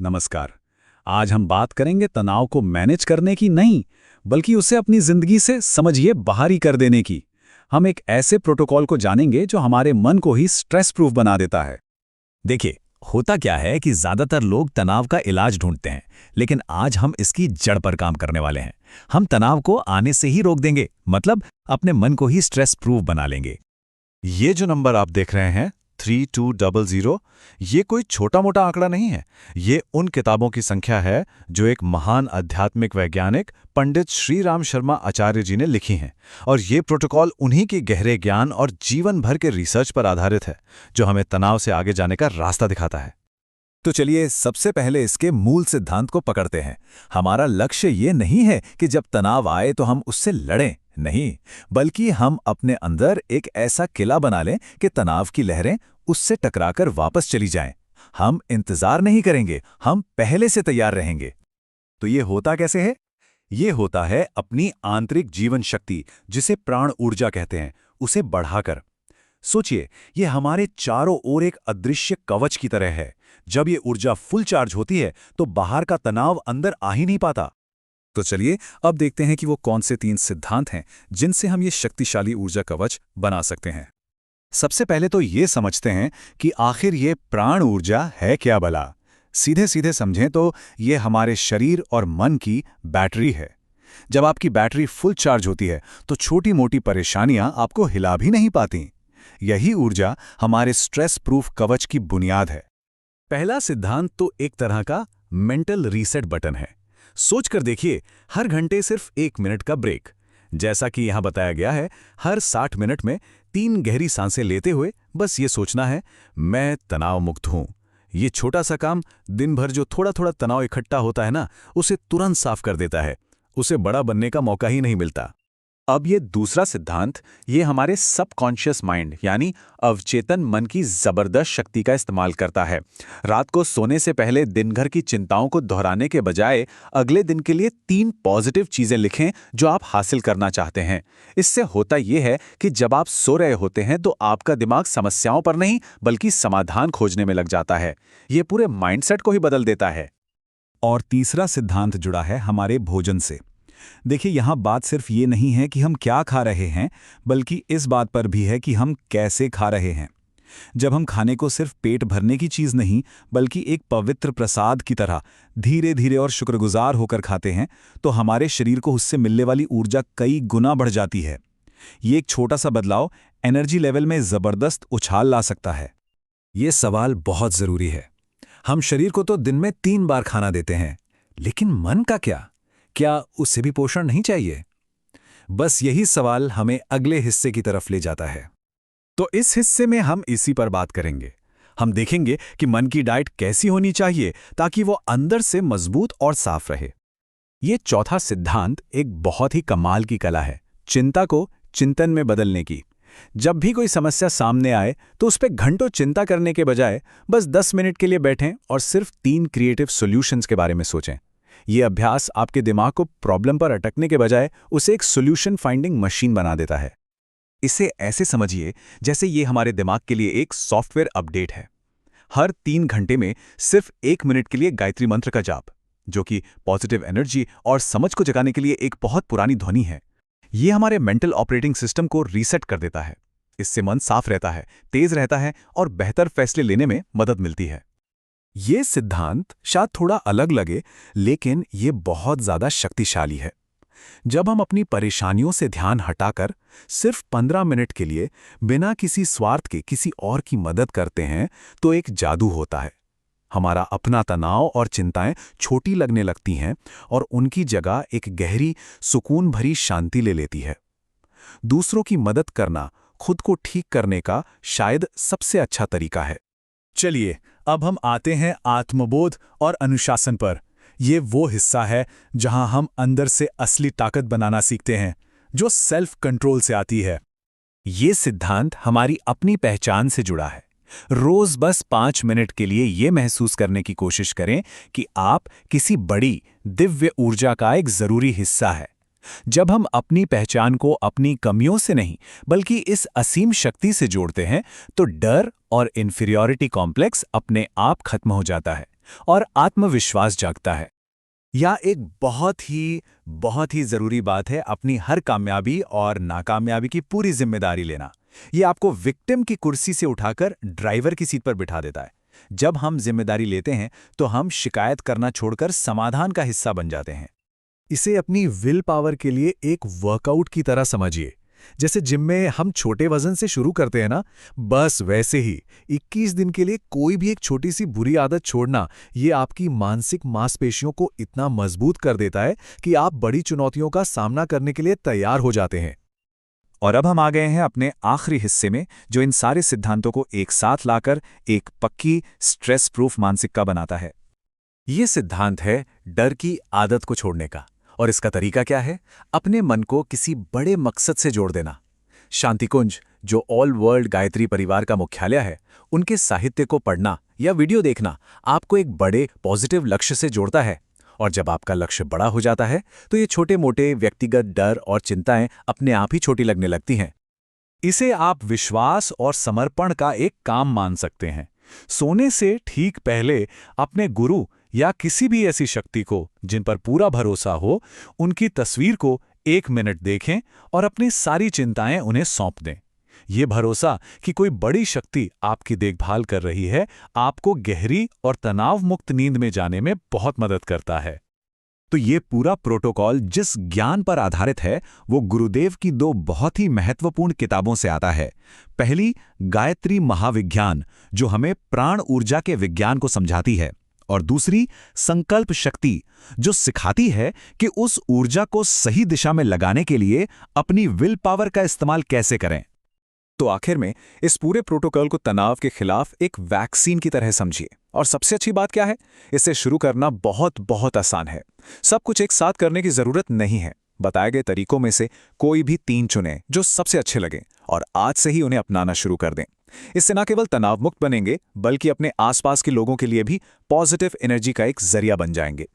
नमस्कार। आज हम बात करेंगे तनाव को मैनेज करने की नहीं, बल्कि उसे अपनी जिंदगी से समझिए बाहरी कर देने की। हम एक ऐसे प्रोटोकॉल को जानेंगे जो हमारे मन को ही स्ट्रेस प्रूफ बना देता है। देखिए, होता क्या है कि ज्यादातर लोग तनाव का इलाज ढूंढते हैं, लेकिन आज हम इसकी जड़ पर काम करने वाले हैं। हम तनाव को आने से ही रोक देंगे, मतलब अपने मन को ही स्ट्रेस प्रूफ बना लेंगे। ये जो नंबर आप देख रहे हैं 3200, ये कोई छोटा मोटा आंकड़ा नहीं है। ये उन किताबों की संख्या है जो एक महान आध्यात्मिक वैज्ञानिक पंडित श्री राम शर्मा आचार्य जी ने लिखी हैं। और ये प्रोटोकॉल उन्हीं के गहरे ज्ञान और जीवन भर के रिसर्च पर आधारित है, जो हमें तनाव से आगे जाने का रास्ता दिखाता है। तो चलिए सबसे पहले इसके मूल सिद्धांत को पकड़ते हैं। हमारा लक्ष्य ये नहीं है कि जब तनाव आए तो हम उससे लड़ें, नहीं, बल्कि हम अपने अंदर एक ऐसा किला बना लें कि तनाव की लहरें उससे टकराकर वापस चली जाएं। हम इंतजार नहीं करेंगे, हम पहले से तैयार रहेंगे। तो ये होता कैसे है? ये होता है अपनी आंतरिक जीवन शक्ति, जिसे प्राण ऊर्जा कहते हैं, उसे बढ़ाकर। सोचिए, ये हमारे चारों ओर एक अदृश्य कवच की तरह है। जब ये ऊर्जा फुल चार्ज होती है तो बाहर का तनाव अंदर आ ही नहीं पाता। तो चलिए अब देखते हैं कि वो कौन से 3 सिद्धांत हैं जिनसे हम ये शक्तिशाली ऊर्जा कवच बना सकते हैं। सबसे पहले तो ये समझते हैं कि आखिर ये प्राण ऊर्जा है क्या भला। सीधे सीधे समझें तो ये हमारे शरीर और मन की बैटरी है। जब आपकी बैटरी फुल चार्ज होती है तो छोटी मोटी परेशानियां आपको हिला भी नहीं पाती। यही ऊर्जा हमारे स्ट्रेस प्रूफ कवच की बुनियाद है। पहला सिद्धांत तो एक तरह का मेंटल रीसेट बटन है। सोचकर देखिए, हर घंटे सिर्फ 1 मिनट का ब्रेक। जैसा कि यहां बताया गया है, हर 60 मिनट में 3 गहरी सांसें लेते हुए बस ये सोचना है, मैं तनाव मुक्त हूं। ये छोटा सा काम दिन भर जो थोड़ा थोड़ा तनाव इकट्ठा होता है ना, उसे तुरंत साफ कर देता है। उसे बड़ा बनने का मौका ही नहीं मिलता। अब ये दूसरा सिद्धांत, ये हमारे सबकॉन्शियस माइंड यानी अवचेतन मन की जबरदस्त शक्ति का इस्तेमाल करता है। रात को सोने से पहले दिन भर की चिंताओं को दोहराने के बजाय अगले दिन के लिए 3 पॉजिटिव चीजें लिखें जो आप हासिल करना चाहते हैं। इससे होता यह है कि जब आप सो रहे होते हैं तो आपका दिमाग समस्याओं पर नहीं बल्कि समाधान खोजने में लग जाता है। ये पूरे माइंडसेट को ही बदल देता है। और तीसरा सिद्धांत जुड़ा है हमारे भोजन से। देखिए, यहाँ बात सिर्फ ये नहीं है कि हम क्या खा रहे हैं, बल्कि इस बात पर भी है कि हम कैसे खा रहे हैं। जब हम खाने को सिर्फ पेट भरने की चीज़ नहीं, बल्कि एक पवित्र प्रसाद की तरह धीरे धीरे और शुक्रगुजार होकर खाते हैं, तो हमारे शरीर को उससे मिलने वाली ऊर्जा कई गुना बढ़ जाती है। ये एक छोटा सा बदलाव एनर्जी लेवल में ज़बरदस्त उछाल ला सकता है। ये सवाल बहुत ज़रूरी है। हम शरीर को तो दिन में 3 बार खाना देते हैं, लेकिन मन का क्या उसे भी पोषण नहीं चाहिए? बस यही सवाल हमें अगले हिस्से की तरफ ले जाता है। तो इस हिस्से में हम इसी पर बात करेंगे। हम देखेंगे कि मन की डाइट कैसी होनी चाहिए ताकि वो अंदर से मजबूत और साफ रहे। ये चौथा सिद्धांत एक बहुत ही कमाल की कला है, चिंता को चिंतन में बदलने की। जब भी कोई समस्या सामने आए तो उस पर घंटों चिंता करने के बजाय बस 10 मिनट के लिए बैठें और सिर्फ 3 क्रिएटिव सॉल्यूशंस के बारे में सोचें। ये अभ्यास आपके दिमाग को प्रॉब्लम पर अटकने के बजाय उसे एक सॉल्यूशन फाइंडिंग मशीन बना देता है। इसे ऐसे समझिए जैसे ये हमारे दिमाग के लिए एक सॉफ्टवेयर अपडेट है। हर 3 घंटे में सिर्फ 1 मिनट के लिए गायत्री मंत्र का जाप, जो कि पॉजिटिव एनर्जी और समझ को जगाने के लिए एक बहुत पुरानी ध्वनि है। ये हमारे मेंटल ऑपरेटिंग सिस्टम को रीसेट कर देता है। इससे मन साफ रहता है, तेज रहता है और बेहतर फैसले लेने में मदद मिलती है। ये सिद्धांत शायद थोड़ा अलग लगे, लेकिन ये बहुत ज्यादा शक्तिशाली है। जब हम अपनी परेशानियों से ध्यान हटाकर सिर्फ 15 मिनट के लिए बिना किसी स्वार्थ के किसी और की मदद करते हैं, तो एक जादू होता है। हमारा अपना तनाव और चिंताएं छोटी लगने लगती हैं और उनकी जगह एक गहरी, सुकून भरी शांति ले लेती है। दूसरों की मदद करना खुद को ठीक करने का शायद सबसे अच्छा तरीका है। चलिए, अब हम आते हैं आत्मबोध और अनुशासन पर। ये वो हिस्सा है जहां हम अंदर से असली ताकत बनाना सीखते हैं, जो सेल्फ कंट्रोल से आती है। ये सिद्धांत हमारी अपनी पहचान से जुड़ा है। रोज बस 5 मिनट के लिए ये महसूस करने की कोशिश करें कि आप किसी बड़ी दिव्य ऊर्जा का एक जरूरी हिस्सा है। जब हम अपनी पहचान को अपनी कमियों से नहीं बल्कि इस असीम शक्ति से जोड़ते हैं तो डर और इन्फीरियॉरिटी कॉम्प्लेक्स अपने आप खत्म हो जाता है और आत्मविश्वास जागता है। या एक बहुत ही ज़रूरी बात है अपनी हर कामयाबी और नाकामयाबी की पूरी जिम्मेदारी लेना। ये आपको विक्टिम की कुर्सी से उठाकर ड्राइवर की सीट पर बिठा देता है। जब हम जिम्मेदारी लेते हैं तो हम शिकायत करना छोड़कर समाधान का हिस्सा बन जाते हैं। इसे अपनी विल पावर के लिए एक वर्कआउट की तरह समझिए। जैसे जिम में हम छोटे वजन से शुरू करते हैं ना, बस वैसे ही 21 दिन के लिए कोई भी एक छोटी सी बुरी आदत छोड़ना, ये आपकी मानसिक मांसपेशियों को इतना मजबूत कर देता है कि आप बड़ी चुनौतियों का सामना करने के लिए तैयार हो जाते हैं। और अब हम आ गए हैं अपने आखिरी हिस्से में, जो इन सारे सिद्धांतों को एक साथ लाकर एक पक्की स्ट्रेस प्रूफ मानसिकता बनाता है। ये सिद्धांत है डर की आदत को छोड़ने का। और इसका तरीका क्या है? अपने मन को किसी बड़े मकसद से जोड़ देना। शांतिकुंज, जो ऑल वर्ल्ड गायत्री परिवार का मुख्यालय है, उनके साहित्य को पढ़ना या वीडियो देखना आपको एक बड़े पॉजिटिव लक्ष्य से जोड़ता है। और जब आपका लक्ष्य बड़ा हो जाता है तो ये छोटे मोटे व्यक्तिगत डर और चिंताएं अपने आप ही छोटी लगने लगती हैं। इसे आप विश्वास और समर्पण का एक काम मान सकते हैं। सोने से ठीक पहले अपने गुरु या किसी भी ऐसी शक्ति को जिन पर पूरा भरोसा हो, उनकी तस्वीर को 1 मिनट देखें और अपनी सारी चिंताएं उन्हें सौंप दें। ये भरोसा कि कोई बड़ी शक्ति आपकी देखभाल कर रही है, आपको गहरी और तनाव मुक्त नींद में जाने में बहुत मदद करता है। तो ये पूरा प्रोटोकॉल जिस ज्ञान पर आधारित है वो गुरुदेव की 2 बहुत ही महत्वपूर्ण किताबों से आता है। पहली, गायत्री महाविज्ञान, जो हमें प्राण ऊर्जा के विज्ञान को समझाती है, और दूसरी, संकल्प शक्ति, जो सिखाती है कि उस ऊर्जा को सही दिशा में लगाने के लिए अपनी विल पावर का इस्तेमाल कैसे करें। तो आखिर में इस पूरे प्रोटोकॉल को तनाव के खिलाफ एक वैक्सीन की तरह समझिए। और सबसे अच्छी बात क्या है? इसे शुरू करना बहुत आसान है। सब कुछ एक साथ करने की जरूरत नहीं है। बताए गए तरीकों में से कोई भी 3 चुनें जो सबसे अच्छे लगें और आज से ही उन्हें अपनाना शुरू कर दें। इससे न केवल तनाव मुक्त बनेंगे बल्कि अपने आसपास के लोगों के लिए भी पॉजिटिव एनर्जी का एक जरिया बन जाएंगे।